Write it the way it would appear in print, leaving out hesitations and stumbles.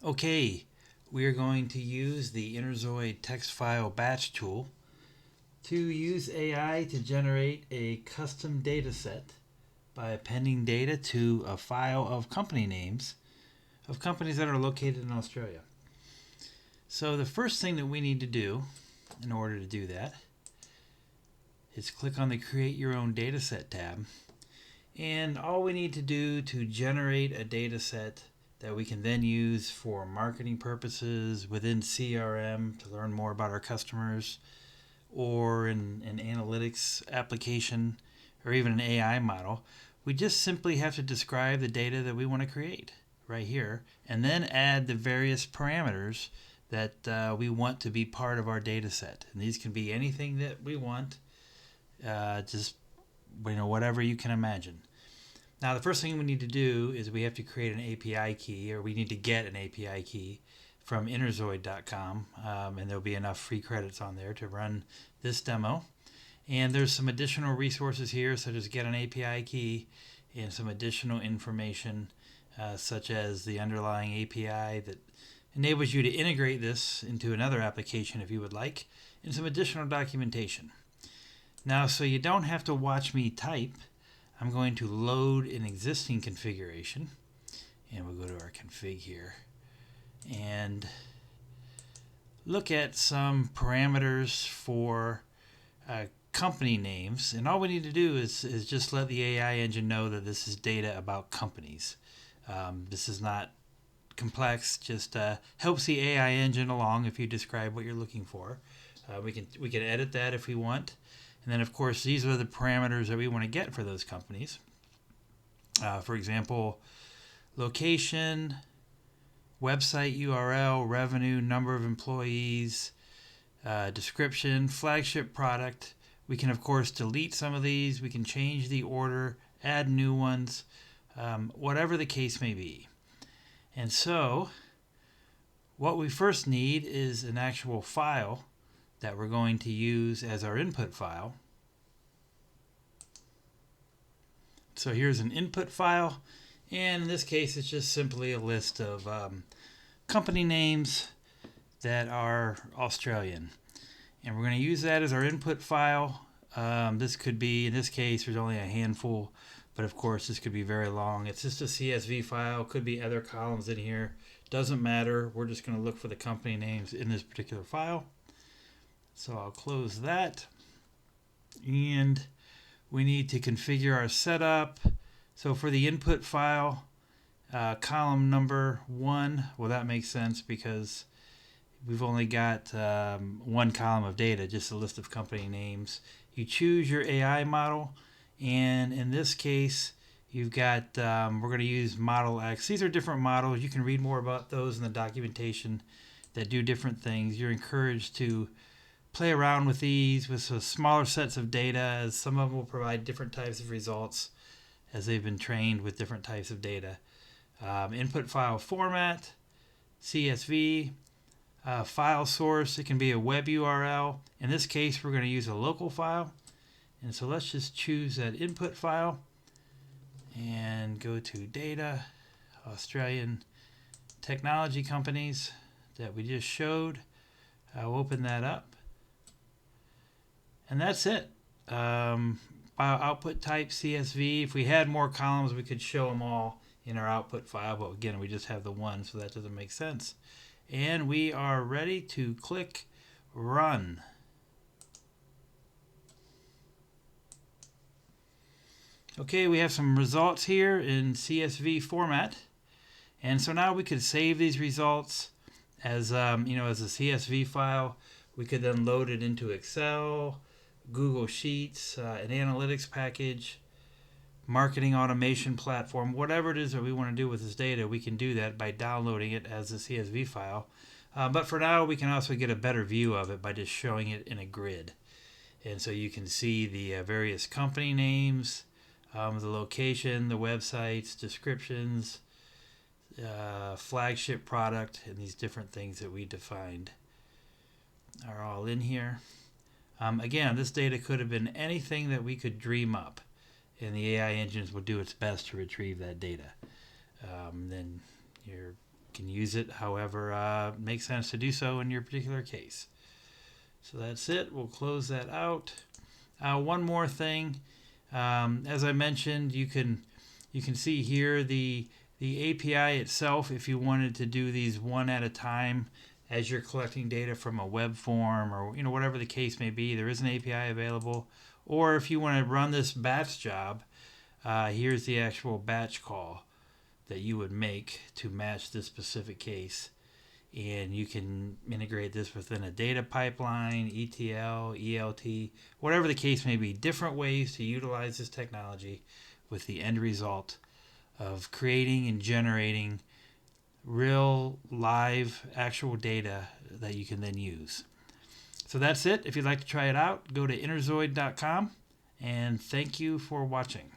Okay, we are going to use the Interzoid text file batch tool to use AI to generate a custom data set by appending data to a file of company names of companies that are located in Australia. So the first thing that we need to do in order to do that is click on the Create Your Own Dataset tab. And all we need to do to generate a data set that we can then use for marketing purposes within CRM to learn more about our customers, or in an analytics application, or even an AI model, we just simply have to describe the data that we want to create right here, and then add the various parameters that we want to be part of our data set. And these can be anything that we want, just whatever you can imagine. Now, the first thing we need to do is we have to create an API key, or we need to get an API key from Interzoid.com, and there'll be enough free credits on there to run this demo. And there's some additional resources here, such as get an API key, and some additional information, such as the underlying API that enables you to integrate this into another application if you would like, and some additional documentation. Now, so you don't have to watch me type, I'm going to load an existing configuration, and we'll go to our config here and look at some parameters for company names. And all we need to do is just let the AI engine know that this is data about companies. This is not complex, just helps the AI engine along if you describe what you're looking for. We can edit that if we want. And then, of course, these are the parameters that we want to get for those companies. For example, location, website URL, revenue, number of employees, description, flagship product. We can, of course, delete some of these. We can change the order, add new ones, whatever the case may be. And so, what we first need is an actual file that we're going to use as our input file. So here's an input file, and in this case it's just simply a list of company names that are Australian. And we're going to use that as our input file. This could be, in this case, there's only a handful, but of course this could be very long. It's just a CSV file, could be other columns in here. Doesn't matter, we're just going to look for the company names in this particular file. So I'll close that, and we need to configure our setup. So for the input file, column number 1, well, that makes sense because we've only got one column of data, just a list of company names. You choose your AI model, and in this case, you've got, we're going to use Model X. These are different models. You can read more about those in the documentation that do different things. You're encouraged to play around with these with some smaller sets of data, as some of them will provide different types of results as they've been trained with different types of data. Input file format, CSV, file source, it can be a web URL. In this case, we're going to use a local file. And so let's just choose that input file and go to data, Australian technology companies that we just showed. I'll open that up. And that's it. File output type CSV. If we had more columns, we could show them all in our output file. But again, we just have the one, so that doesn't make sense. And we are ready to click Run. Okay, we have some results here in CSV format. And so now we could save these results as, as a CSV file. We could then load it into Excel, Google Sheets, an analytics package, marketing automation platform, whatever it is that we want to do with this data, we can do that by downloading it as a CSV file. But for now, we can also get a better view of it by just showing it in a grid. And so you can see the various company names, the location, the websites, descriptions, flagship product, and these different things that we defined are all in here. Again, this data could have been anything that we could dream up, and the AI engines will do its best to retrieve that data. Then your can use it however makes sense to do so in your particular case. So that's it. We'll close that out. One more thing. As I mentioned, you can see here the API itself. If you wanted to do these one at a time as you're collecting data from a web form or whatever the case may be, there is an API available. Or if you want to run this batch job, here's the actual batch call that you would make to match this specific case. And you can integrate this within a data pipeline, ETL, ELT, whatever the case may be. Different ways to utilize this technology with the end result of creating and generating real, live, actual data that you can then use. So that's it. If you'd like to try it out, go to Interzoid.com, and thank you for watching.